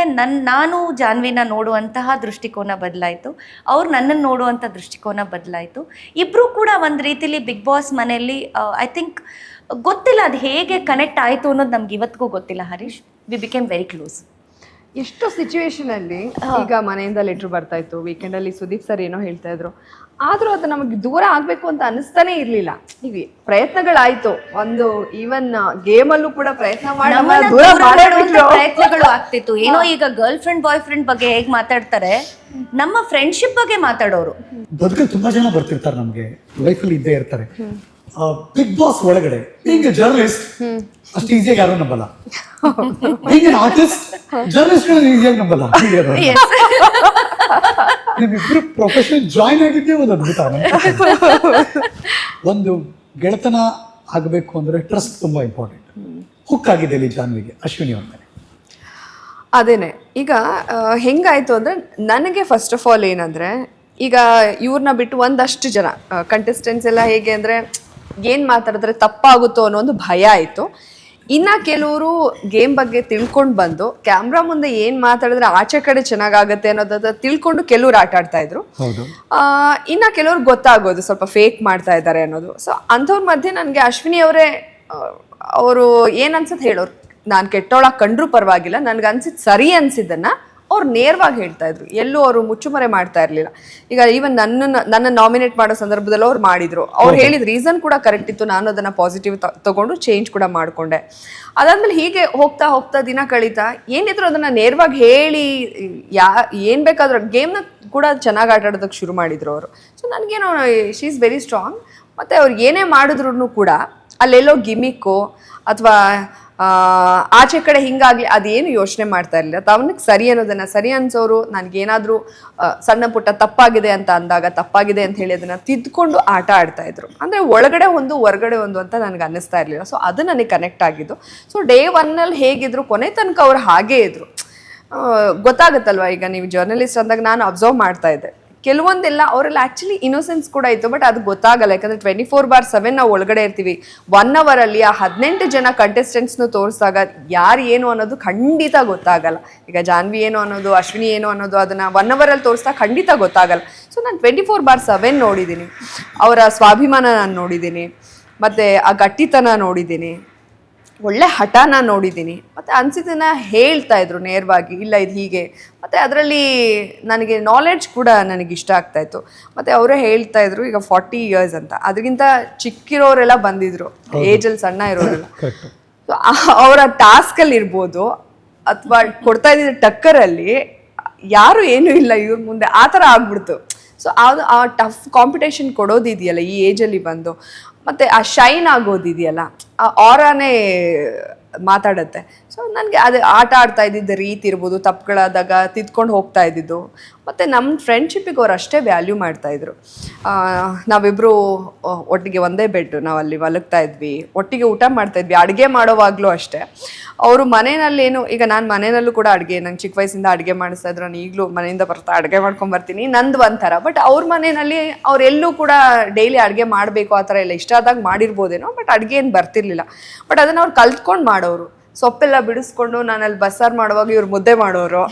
ನಾನು ಜಾನ್ವಿನ ನೋಡುವಂತಹ ದೃಷ್ಟಿಕೋನ ಬದಲಾಯಿತು, ಅವ್ರು ನನ್ನನ್ನು ನೋಡುವಂಥ ದೃಷ್ಟಿಕೋನ ಬದಲಾಯಿತು. ಇಬ್ಬರೂ ಕೂಡ ಒಂದು ರೀತಿಲಿ ಬಿಗ್ ಬಾಸ್ ಮನೆಯಲ್ಲಿ ಐ ಥಿಂಕ್ ಗೊತ್ತಿಲ್ಲ ಅದು ಹೇಗೆ ಕನೆಕ್ಟ್ ಆಯಿತು ಅನ್ನೋದು ನಮ್ಗೆ ಇವತ್ತಿಗೂ ಗೊತ್ತಿಲ್ಲ Harish. We became very close. ಎಷ್ಟೋ ಸಿಚುವೇಶನ್ ಅಲ್ಲಿ ಈಗ ಮನೆಯಿಂದ ಲೆಟ್ರ್ ಬರ್ತಾ ಇತ್ತು, ವೀಕೆಂಡ್ ಅಲ್ಲಿ ಸುದೀಪ್ ಸರ್ ಏನೋ ಹೇಳ್ತಾ ಇದ್ರು, ಆದ್ರೂ ಅದು ನಮಗೆ ದೂರ ಆಗ್ಬೇಕು ಅಂತ ಅನಿಸ್ತಾನೆ ಇರ್ಲಿಲ್ಲ. ಈಗ ಪ್ರಯತ್ನಗಳಾಯ್ತು, ಒಂದು ಈವನ್ ಗೇಮ್ ಅಲ್ಲೂ ಕೂಡ ಪ್ರಯತ್ನಗಳು ಆಗ್ತಿತ್ತು. ಏನೋ ಈಗ ಗರ್ಲ್ ಫ್ರೆಂಡ್ ಬಾಯ್ ಫ್ರೆಂಡ್ ಬಗ್ಗೆ ಹೇಗ್ ಮಾತಾಡ್ತಾರೆ, ನಮ್ಮ ಫ್ರೆಂಡ್ಶಿಪ್ ಬಗ್ಗೆ ಮಾತಾಡೋರು. ಬದುಕಲ್ಲಿ ತುಂಬಾ ಜನ ಬರ್ತಿರ್ತಾರೆ, ನಮ್ಗೆ ಲೈಫಲ್ಲಿ ಇದ್ದೇ ಇರ್ತಾರೆ. ಬಿಗ್ ಬಾಸ್ ಒಳಗಡೆ ಈಗ ಜರ್ನಲಿಸ್ಟ್ ಅಷ್ಟು ಈಸಿಯಾಗಿ ಯಾರು ನಂಬಲ್ಲ, ಈಗ ಆರ್ಟಿಸ್ಟ್ ಜರ್ನಲಿಸ್ಟ್ ಈಸಿಯಾಗಿ ನಂಬಲ್ಲ. ನೀವಿಬ್ರು ಪ್ರೊಫೆಷನಲ್ ಜಾಯಿನ್ ಆಗಿದ್ದೇ ಒಂದು ಅದ್ಭುತ. ಒಂದು ಗೆಳೆತನ ಆಗಬೇಕು ಅಂದ್ರೆ ಟ್ರಸ್ಟ್ ತುಂಬಾ ಇಂಪಾರ್ಟೆಂಟ್. ಹುಕ್ ಆಗಿದೆ ಇಲ್ಲಿ ಜಾನ್ವಿಗೆ ಅಶ್ವಿನಿ ಅವ್ರ ಮೇಲೆ. ಅದೇನೆ ಈಗ ಹೆಂಗಾಯ್ತು ಅಂದ್ರೆ, ನನಗೆ ಫಸ್ಟ್ ಆಫ್ ಆಲ್ ಏನಂದ್ರೆ, ಈಗ ಇವ್ರನ್ನ ಬಿಟ್ಟು ಒಂದಷ್ಟು ಜನ ಕಂಟೆಸ್ಟೆಂಟ್ಸ್ ಎಲ್ಲ ಹೇಗೆ ಅಂದ್ರೆ ಏನ್ ಮಾತಾಡಿದ್ರೆ ತಪ್ಪಾಗುತ್ತೋ ಅನ್ನೋ ಒಂದು ಭಯ ಆಯ್ತು. ಇನ್ನ ಕೆಲವರು ಗೇಮ್ ಬಗ್ಗೆ ತಿಳ್ಕೊಂಡು ಬಂದು ಕ್ಯಾಮ್ರಾ ಮುಂದೆ ಏನ್ ಮಾತಾಡಿದ್ರೆ ಆಚೆ ಕಡೆ ಚೆನ್ನಾಗಾಗತ್ತೆ ಅನ್ನೋದ ತಿಳ್ಕೊಂಡು ಕೆಲವ್ರು ಆಟ ಆಡ್ತಾ ಇದ್ರು. ಇನ್ನ ಕೆಲವ್ರು ಗೊತ್ತಾಗೋದು ಸ್ವಲ್ಪ ಫೇಕ್ ಮಾಡ್ತಾ ಇದ್ದಾರೆ ಅನ್ನೋದು. ಸೊ ಅಂಥವ್ರ ಮಧ್ಯೆ ನನಗೆ ಅಶ್ವಿನಿ ಅವರೇ ಅವರು ಏನ್ ಅನ್ಸತ್ ಹೇಳೋರು, ನಾನು ಕೆಟ್ಟೋಳಾಗಿ ಕಂಡ್ರು ಪರವಾಗಿಲ್ಲ, ನನ್ಗೆ ಅನ್ಸಿದ್ ಸರಿ ಅನ್ಸಿದ್ದನ್ನ ಅವ್ರು ನೇರವಾಗಿ ಹೇಳ್ತಾ ಇದ್ರು, ಎಲ್ಲೂ ಅವರು ಮುಚ್ಚುಮರೆ ಮಾಡ್ತಾ ಇರ್ಲಿಲ್ಲ. ಈಗ ಈವನ್ ನನ್ನ ನಾಮಿನೇಟ್ ಮಾಡೋ ಸಂದರ್ಭದಲ್ಲಿ ಅವ್ರು ಮಾಡಿದ್ರು, ಅವ್ರು ಹೇಳಿದ ರೀಸನ್ ಕೂಡ ಕರೆಕ್ಟ್ ಇತ್ತು, ನಾನು ಅದನ್ನ ಪಾಸಿಟಿವ್ ತಗೊಂಡು ಚೇಂಜ್ ಕೂಡ ಮಾಡ್ಕೊಂಡೆ. ಅದಾದ್ಮೇಲೆ ಹೀಗೆ ಹೋಗ್ತಾ ಹೋಗ್ತಾ ದಿನ ಕಳೀತಾ ಏನಿದ್ರು ಅದನ್ನ ನೇರವಾಗಿ ಹೇಳಿ ಏನ್ ಬೇಕಾದ್ರೂ ಗೇಮ್ನ ಕೂಡ ಚೆನ್ನಾಗಿ ಆಟ ಆಡೋದಕ್ಕೆ ಶುರು ಮಾಡಿದ್ರು ಅವರು. ಸೊ ನನಗೇನೋ ಶಿ ಈಸ್ ವೆರಿ ಸ್ಟ್ರಾಂಗ್. ಮತ್ತೆ ಅವ್ರು ಏನೇ ಮಾಡಿದ್ರು ಕೂಡ ಅಲ್ಲೆಲ್ಲೋ ಗಿಮಿಕ್ಕು ಅಥವಾ ಆಚೆ ಕಡೆ ಹಿಂಗಾಗ್ಲಿ ಅದೇನು ಯೋಚನೆ ಮಾಡ್ತಾ ಇರಲಿಲ್ಲ. ಅವನಿಗೆ ಸರಿ ಅನ್ನೋದನ್ನ, ಸರಿ ಅನ್ಸೋರು ನನಗೇನಾದ್ರೂ ಸಣ್ಣ ಪುಟ್ಟ ತಪ್ಪಾಗಿದೆ ಅಂತ ಅಂದಾಗ ತಪ್ಪಾಗಿದೆ ಅಂತ ಹೇಳಿ ಅದನ್ನ ತಿದ್ಕೊಂಡು ಆಟ ಆಡ್ತಾ ಇದ್ರು. ಅಂದ್ರೆ ಒಳಗಡೆ ಒಂದು ಹೊರಗಡೆ ಒಂದು ಅಂತ ನನಗೆ ಅನ್ನಿಸ್ತಾ ಇರ್ಲಿಲ್ಲ. ಸೊ ಅದು ನನಗೆ ಕನೆಕ್ಟ್ ಆಗಿದ್ದು. ಸೊ ಡೇ 1 ಹೇಗಿದ್ರು ಕೊನೆ ತನಕ ಅವ್ರು ಹಾಗೇ ಇದ್ರು. ಗೊತ್ತಾಗುತ್ತಲ್ವಾ, ಈಗ ನೀವು ಜರ್ನಲಿಸ್ಟ್ ಅಂದಾಗ ನಾನು ಅಬ್ಸರ್ವ್ ಮಾಡ್ತಾ ಇದ್ದೆ, ಕೆಲವೊಂದೆಲ್ಲ ಅವರೆಲ್ಲ ಆಕ್ಚುಲಿ ಇನ್ನೋಸೆನ್ಸ್ ಕೂಡ ಇತ್ತು, ಬಟ್ ಅದು ಗೊತ್ತಾಗಲ್ಲ. ಯಾಕಂದ್ರೆ 24/7 ನಾವು ಒಳಗಡೆ ಇರ್ತೀವಿ. 1 hour ಅಲ್ಲಿ ಆ 18 ಜನ ಕಂಟೆಸ್ಟೆಂಟ್ಸ್ನು ತೋರಿಸಿದಾಗ ಯಾರು ಏನು ಅನ್ನೋದು ಖಂಡಿತ ಗೊತ್ತಾಗಲ್ಲ. ಈಗ ಜಾನ್ವಿ ಏನು ಅನ್ನೋದು, ಅಶ್ವಿನಿ ಏನು ಅನ್ನೋದು ಅದನ್ನ 1 hour ಅಲ್ಲಿ ತೋರಿಸಿದಾಗ ಖಂಡಿತ ಗೊತ್ತಾಗಲ್ಲ. ಸೊ ನಾನು 24/7 ನೋಡಿದ್ದೀನಿ, ಅವರ ಸ್ವಾಭಿಮಾನ ನಾನು ನೋಡಿದ್ದೀನಿ, ಮತ್ತೆ ಆ ಗಟ್ಟಿತನ ನೋಡಿದ್ದೀನಿ, ಒಳ್ಳೆ ಹಠನ ನೋಡಿದ್ದೀನಿ. ಮತ್ತು ಅನ್ಸಿದ್ದನ್ನ ಹೇಳ್ತಾ ಇದ್ರು ನೇರವಾಗಿ, ಇಲ್ಲ ಇದು ಹೀಗೆ. ಮತ್ತು ಅದರಲ್ಲಿ ನನಗೆ ನಾಲೆಡ್ಜ್ ಕೂಡ ನನಗೆ ಇಷ್ಟ ಆಗ್ತಾ ಇತ್ತು. ಮತ್ತು ಅವರೇ ಹೇಳ್ತಾ ಇದ್ರು ಈಗ 40 years ಅಂತ, ಅದಕ್ಕಿಂತ ಚಿಕ್ಕಿರೋರೆಲ್ಲ ಬಂದಿದ್ರು, ಏಜಲ್ಲಿ ಸಣ್ಣ ಇರೋರೆಲ್ಲ. ಸೊ ಅವರ ಟಾಸ್ಕಲ್ಲಿ ಇರ್ಬೋದು ಅಥವಾ ಕೊಡ್ತಾ ಇದ್ದಿದ್ದ ಟಕ್ಕರಲ್ಲಿ ಯಾರು ಏನೂ ಇಲ್ಲ ಇವ್ರ ಮುಂದೆ, ಆ ಥರ ಆಗ್ಬಿಡ್ತು. ಸೊ ಅದು ಆ ಟಫ್ ಕಾಂಪಿಟೇಷನ್ ಕೊಡೋದಿದೆಯಲ್ಲ ಈ ಏಜಲ್ಲಿ ಬಂದು, ಮತ್ತು ಆ ಶೈನ್ ಆಗೋದಿದೆಯಲ್ಲ, ಆ ಆರಾನೇ ಮಾತಾಡುತ್ತೆ. ಸೊ ನನಗೆ ಅದು ಆಟ ಆಡ್ತಾ ಇದ್ದಿದ್ದ ರೀತಿ ಇರ್ಬೋದು, ತಪ್ಪುಗಳಾದಾಗ ತಿದ್ಕೊಂಡು ಹೋಗ್ತಾ ಇದ್ದಿದ್ದು, ಮತ್ತು ನಮ್ಮ ಫ್ರೆಂಡ್ಶಿಪ್ಪಿಗೆ ಅವ್ರು ಅಷ್ಟೇ ವ್ಯಾಲ್ಯೂ ಮಾಡ್ತಾಯಿದ್ರು. ನಾವಿಬ್ಬರು ಒಟ್ಟಿಗೆ ಒಂದೇ ಬೆಡ್ ನಾವು ಅಲ್ಲಿ ಮಲಗ್ತಾ ಇದ್ವಿ, ಒಟ್ಟಿಗೆ ಊಟ ಮಾಡ್ತಾಯಿದ್ವಿ. ಅಡುಗೆ ಮಾಡೋವಾಗಲೂ ಅಷ್ಟೇ ಅವರು ಮನೆಯಲ್ಲೇನು, ಈಗ ನಾನು ಮನೆಯಲ್ಲೂ ಕೂಡ ಅಡುಗೆ, ನಂಗೆ ಚಿಕ್ಕ ವಯಸ್ಸಿಂದ ಅಡುಗೆ ಮಾಡಿಸ್ತಾ ಇದ್ರು. ನಾನು ಈಗಲೂ ಮನೆಯಿಂದ ಬರ್ತಾ ಅಡುಗೆ ಮಾಡ್ಕೊಂಬರ್ತೀನಿ, ನಂದು ಒಂಥರ. ಬಟ್ ಅವ್ರ ಮನೆಯಲ್ಲಿ ಅವರೆಲ್ಲೂ ಕೂಡ ಡೈಲಿ ಅಡುಗೆ ಮಾಡಬೇಕು ಆ ಥರ ಎಲ್ಲ ಇಷ್ಟ ಆದಾಗ ಮಾಡಿರ್ಬೋದೇನೋ, ಬಟ್ ಅಡುಗೆ ಏನು ಬರ್ತಿರ್ಲಿಲ್ಲ. ಬಟ್ ಅದನ್ನು ಅವ್ರು ಕಲ್ತ್ಕೊಂಡು ಮಾಡೋರು. ಸೊಪ್ಪೆಲ್ಲ ಬಿಡಿಸ್ಕೊಂಡು ನಾನು ಅಲ್ಲಿ ಬಸ್ಸಾರ್ ಮಾಡುವಾಗ ಇವ್ರು ಮುದ್ದೆ ಮಾಡೋರು.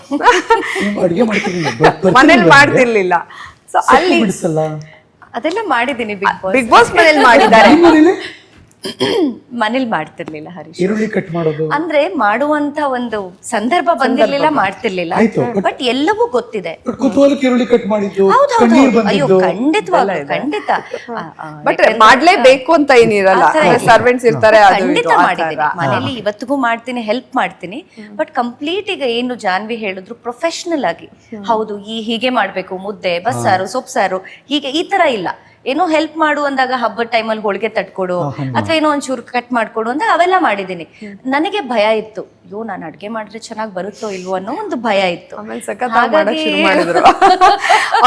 ಅಡುಗೆ ಮಾಡ್ತೀನಿ ಮನೇಲಿ ಮಾಡ್ತಿರ್ಲಿಲ್ಲ. ಸೊ ಅಲ್ಲಿ ಬಿಡಿಸಲ್ಲ ಅದೆಲ್ಲ ಮಾಡಿದ್ದೀನಿ ಬಿಗ್ ಬಾಸ್ ಮನೇಲಿ ಮಾಡಿದ್ದಾರೆ. ಮನೇಲಿ ಮಾಡ್ತಿರ್ಲಿಲ್ಲ ಹರೀಶ್. ಈರುಳ್ಳಿ ಕಟ್ ಮಾಡೋದು ಅಂದ್ರೆ ಮಾಡುವಂತ ಒಂದು ಸಂದರ್ಭ ಬಂದಿರ್ಲಿಲ್ಲ, ಮಾಡ್ತಿರ್ಲಿಲ್ಲ. ಆಯ್ತು. ಬಟ್ ಎಲ್ಲವೂ ಗೊತ್ತಿದೆ. ಕುತೂಹಲಕ್ಕೆ ಈರುಳ್ಳಿ ಕಟ್ ಮಾಡಿದ್ದು, ಹೌದು, ಕಣ್ಣೀರ್ ಅಯ್ಯೋ ಬಂದಿದ್ದು. ಖಂಡಿತವಾಗ್ಲೂ, ಖಂಡಿತ. ಬಟ್ ಮಾಡ್ಲೇಬೇಕು ಅಂತ ಏನಿರಲ್ಲ, ಸರ್ವೆಂಟ್ಸ್ ಇರ್ತಾರೆ. ಖಂಡಿತ ಮಾಡಿದ್ದೀನಿ ಮನೇಲಿ, ಇವತ್ತಿಗೂ ಮಾಡ್ತೀನಿ, ಹೆಲ್ಪ್ ಮಾಡ್ತೀನಿ. ಬಟ್ ಕಂಪ್ಲೀಟ್ ಈಗ ಏನು ಜಾನ್ವಿ ಹೇಳಿದ್ರು ಪ್ರೊಫೆಷನಲ್ ಆಗಿ, ಹೌದು ಹೀಗೆ ಮಾಡ್ಬೇಕು, ಮುದ್ದೆ, ಬಸ್ಸಾರು, ಸೊಪ್ಸಾರು, ಹೀಗೆ ಈ ತರ ಇಲ್ಲ. ಏನೋ ಹೆಲ್ಪ್ ಮಾಡು ಅಂದಾಗ ಹಬ್ಬದ ಟೈಮಲ್ಲಿ ಹೋಳಿಗೆ ತಟ್ಕೊಡು ಅಥವಾ ಏನೋ ಒಂಚೂರು ಕಟ್ ಮಾಡ್ಕೊಡು ಅಂತ ಅವೆಲ್ಲ ಮಾಡಿದ್ದೀನಿ. ನನಗೆ ಭಯ ಇತ್ತು, ಅಯ್ಯೋ ನಾನು ಅಡ್ಗೆ ಮಾಡಿದ್ರೆ ಚೆನ್ನಾಗಿ ಬರುತ್ತೋ ಇಲ್ವೋ ಅನ್ನೋ ಒಂದು ಭಯ ಇತ್ತು. ಆಮೇಲೆ ಸಖತ್ತಾಗಿ ಮಾಡಕ್ ಶುರು ಮಾಡಿದ್ರು.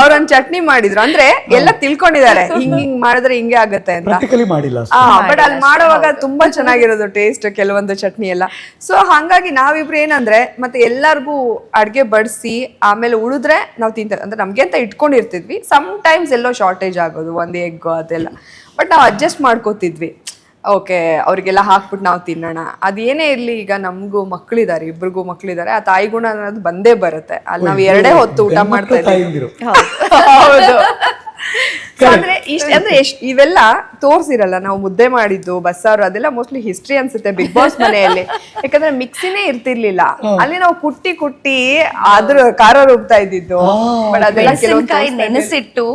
ಅವ್ರೊಂದ್ ಚಟ್ನಿ ಮಾಡಿದ್ರು, ಅಂದ್ರೆ ಎಲ್ಲ ತಿಳ್ಕೊಂಡಿದ್ದಾರೆ ಹಿಂಗ್ ಮಾಡಿದ್ರೆ ಹಿಂಗೆ ಆಗತ್ತೆ ಅಂತ. ಪ್ರಾಕ್ಟಿಕಲಿ ಮಾಡಿಲ್ಲ. ಬಟ್ ಅಲ್ಲಿ ಮಾಡುವಾಗ ತುಂಬಾ ಚೆನ್ನಾಗಿರೋದು ಟೇಸ್ಟ್ ಕೆಲವೊಂದು ಚಟ್ನಿ ಎಲ್ಲ. ಸೊ ಹಾಗಾಗಿ ನಾವಿಬ್ರು ಏನಂದ್ರೆ ಮತ್ತೆ ಎಲ್ಲಾರ್ಗು ಅಡ್ಗೆ ಬಡಿಸಿ ಆಮೇಲೆ ಉಳಿದ್ರೆ ನಾವು ತಿಂತಾರೆ, ಅಂದ್ರೆ ನಮ್ಗೆ ಅಂತ ಇಟ್ಕೊಂಡಿರ್ತಿದ್ವಿ. ಸಮ್ ಟೈಮ್ಸ್ ಎಲ್ಲೋ ಶಾರ್ಟೇಜ್ ಆಗೋದು, ಒಂದು ಎಗ್ ಅದೆಲ್ಲ, ಬಟ್ ನಾವು ಅಡ್ಜಸ್ಟ್ ಮಾಡ್ಕೋತಿದ್ವಿ. ಓಕೆ ಅವ್ರಿಗೆಲ್ಲ ಹಾಕ್ಬಿಟ್ಟು ನಾವು ತಿನ್ನೋಣ. ಅದೇನೇ ಇರ್ಲಿ, ಈಗ ನಮಗೂ ಮಕ್ಳಿದ್ದಾರೆ, ಇಬ್ರಿಗೂ ಮಕ್ಳಿದ್ದಾರೆ, ಆ ತಾಯಿ ಗುಣ ಅನ್ನೋದು ಬಂದೇ ಬರುತ್ತೆ. ಅಲ್ಲಿ ನಾವು ಎರಡೇ ಹೊತ್ತು ಊಟ ಮಾಡ್ತಾ ಇದ್ದೀವಿ. ಹೌದು. ಅಂದ್ರೆ ಇವೆಲ್ಲ ತೋರ್ಸಿರಲ್ಲ, ನಾವು ಮುದ್ದೆ ಮಾಡಿದ್ದು, ಬಸ್ಸಾರು, ಅದೆಲ್ಲ ಮೋಸ್ಟ್ಲಿ ಹಿಸ್ಟ್ರಿ ಅನ್ಸುತ್ತೆ ಬಿಗ್ ಬಾಸ್ ಮನೆಯಲ್ಲಿ. ಯಾಕಂದ್ರೆ ಮಿಕ್ಸಿನೇ ಇರ್ತಿರ್ಲಿಲ್ಲ, ಅಲ್ಲಿ ನಾವು ಕುಟ್ಟಿ ಅದ್ರ ಖಾರ ರುಬ್ತಾ ಇದ್ದಿದ್ದು. ಬಟ್ ಅದೆಲ್ಲ ಮೆಣಸಿನ್ಕಾಯಿ ನೆನೆಸಿಟ್ಟು,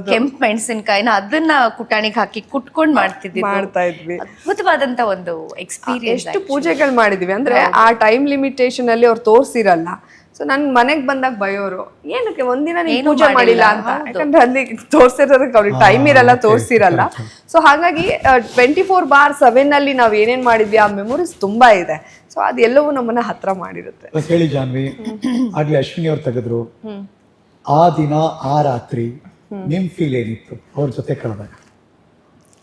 ಕೆಂಪು ಮೆಣಸಿನ್ಕಾಯಿನ ಅದನ್ನ ಕುಟಾಣಿಗೆ ಹಾಕಿ ಕುಟ್ಕೊಂಡ್ ಮಾಡ್ತಾ ಇದ್ವಿ. ಅದ್ಭುತವಾದಂತ ಒಂದು ಎಕ್ಸ್ಪೀರಿಯನ್ಸ್. ಎಷ್ಟು ಪೂಜೆಗಳು ಮಾಡಿದ್ವಿ ಅಂದ್ರೆ ಆ ಟೈಮ್ ಲಿಮಿಟೇಷನ್ ಅಲ್ಲಿ ಅವ್ರು ತೋರ್ಸಿರಲ್ಲ. ಸೊ ನನ್ ಮನೆಗ್ ಬಂದಾಗ ಬಯೋರು, ಏನಕ್ಕೆ ಒಂದಿನ ನೀನು ಪೂಜೆ ಮಾಡಿಲ್ಲ ಅಂತ. ಯಾಕಂದ್ರೆ ಅಲ್ಲಿ ತೋರ್ಸಿರೋದಕ್ಕೆ ಅವ್ರಿಗೆ ಟೈಮ್ ಇರಲ್ಲ, ತೋರ್ಸಿರಲ್ಲ. ಸೊ ಹಾಗಾಗಿ 24/7 ಅಲ್ಲಿ ನಾವ್ ಏನೇನ್ ಮಾಡಿದ್ವಿ ಆ ಮೆಮೊರೀಸ್ ತುಂಬಾ ಇದೆ. ಸೊ ಅದೆಲ್ಲವೂ ನಮ್ಮನ್ನ ಹತ್ರ ಮಾಡಿರುತ್ತೆ. ಹೇಳಿ ಜಾನ್ವಿ, ಆಗ್ಲೇ ಅಶ್ವಿನಿ ಅವ್ರು ತೆಗೆದ್ರು, ಆ ದಿನ ಆ ರಾತ್ರಿ ನಿಮ್ ಫೀಲ್ ಏನಿತ್ತು ಅವ್ರ ಜೊತೆ ಕಳೆದಾಗ?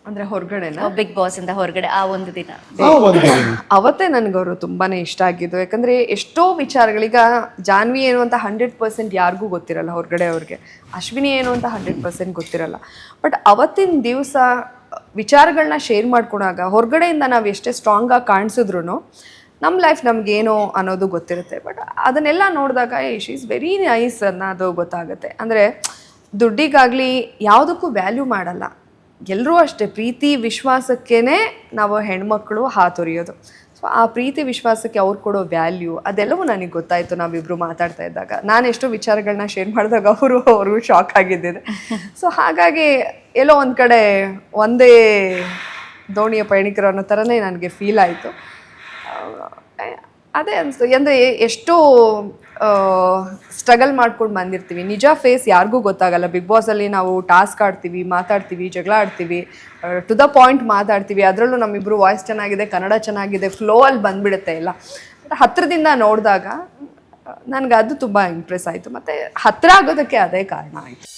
ಅಂದ್ರೆ ಹೊರಗಡೆನ ಬಿಗ್ ಬಾಸ್ ಇಂದ ಹೊರಗಡೆ ಆ ಒಂದು ದಿನ ಅವತ್ತೇ ನನ್ಗವ್ರು ತುಂಬಾನೇ ಇಷ್ಟ ಆಗಿದ್ದು. ಯಾಕಂದ್ರೆ ಎಷ್ಟೋ ವಿಚಾರಗಳೀಗ ಜಾನ್ವಿ ಏನು ಅಂತ 100% ಯಾರಿಗೂ ಗೊತ್ತಿರಲ್ಲ ಹೊರಗಡೆ ಅವ್ರಿಗೆ, ಅಶ್ವಿನಿ ಏನು ಅಂತ 100% ಗೊತ್ತಿರಲ್ಲ. ಬಟ್ ಅವತ್ತಿನ ದಿವಸ ವಿಚಾರಗಳನ್ನ ಶೇರ್ ಮಾಡ್ಕೊಂಡಾಗ ಹೊರಗಡೆಯಿಂದ ನಾವು ಎಷ್ಟೇ ಸ್ಟ್ರಾಂಗ್ ಆಗಿ ಕಾಣಿಸಿದ್ರು ನಮ್ಮ ಲೈಫ್ ನಮ್ಗೇನೋ ಅನ್ನೋದು ಗೊತ್ತಿರುತ್ತೆ. ಬಟ್ ಅದನ್ನೆಲ್ಲ ನೋಡಿದಾಗ ಶಿ ಈಸ್ ವೆರಿ ನೈಸ್ ಅನ್ನೋದು ಗೊತ್ತಾಗುತ್ತೆ. ಅಂದರೆ ದುಡ್ಡಿಗಾಗಲಿ ಯಾವುದಕ್ಕೂ ವ್ಯಾಲ್ಯೂ ಮಾಡಲ್ಲ. ಎಲ್ಲರೂ ಅಷ್ಟೇ ಪ್ರೀತಿ ವಿಶ್ವಾಸಕ್ಕೇ ನಾವು ಹೆಣ್ಮಕ್ಳು ಹಾತೊರೆಯೋದು. ಸೊ ಆ ಪ್ರೀತಿ ವಿಶ್ವಾಸಕ್ಕೆ ಅವ್ರು ಕೊಡೋ ವ್ಯಾಲ್ಯೂ ಅದೆಲ್ಲವೂ ನನಗೆ ಗೊತ್ತಾಯಿತು ನಾವಿಬ್ಬರು ಮಾತಾಡ್ತಾ ಇದ್ದಾಗ. ನಾನು ಎಷ್ಟೋ ವಿಚಾರಗಳನ್ನ ಶೇರ್ ಮಾಡಿದಾಗ ಅವ್ರಿಗೂ ಶಾಕ್ ಆಗಿದ್ದಿದೆ. ಸೊ ಹಾಗಾಗಿ ಎಲ್ಲೋ ಒಂದು ಕಡೆ ಒಂದೇ ದೋಣಿಯ ಪ್ರಯಾಣಿಕರು ಅನ್ನೋ ಥರನೇ ನನಗೆ ಫೀಲ್ ಆಯಿತು. ಅದೇ ಅನಿಸ್ತು, ಅಂದರೆ ಎಷ್ಟೋ ಸ್ಟ್ರಗಲ್ ಮಾಡ್ಕೊಂಡು ಬಂದಿರ್ತೀವಿ. ನಿಜ ಫೇಸ್ ಯಾರಿಗೂ ಗೊತ್ತಾಗಲ್ಲ. ಬಿಗ್ ಬಾಸಲ್ಲಿ ನಾವು ಟಾಸ್ಕ್ ಆಡ್ತೀವಿ, ಮಾತಾಡ್ತೀವಿ, ಜಗಳ ಆಡ್ತೀವಿ, ಟು ದ ಪಾಯಿಂಟ್ ಮಾತಾಡ್ತೀವಿ. ಅದರಲ್ಲೂ ನಮ್ಮಿಬ್ಬರು ವಾಯ್ಸ್ ಚೆನ್ನಾಗಿದೆ, ಕನ್ನಡ ಚೆನ್ನಾಗಿದೆ, ಫ್ಲೋ ಅಲ್ಲಿ ಬಂದ್ಬಿಡುತ್ತೆ ಎಲ್ಲ. ಹತ್ತಿರದಿಂದ ನೋಡಿದಾಗ ನನಗೆ ಅದು ತುಂಬ ಇಂಪ್ರೆಸ್ ಆಯಿತು. ಮತ್ತು ಹತ್ತಿರ ಆಗೋದಕ್ಕೆ ಅದೇ ಕಾರಣ ಆಯಿತು.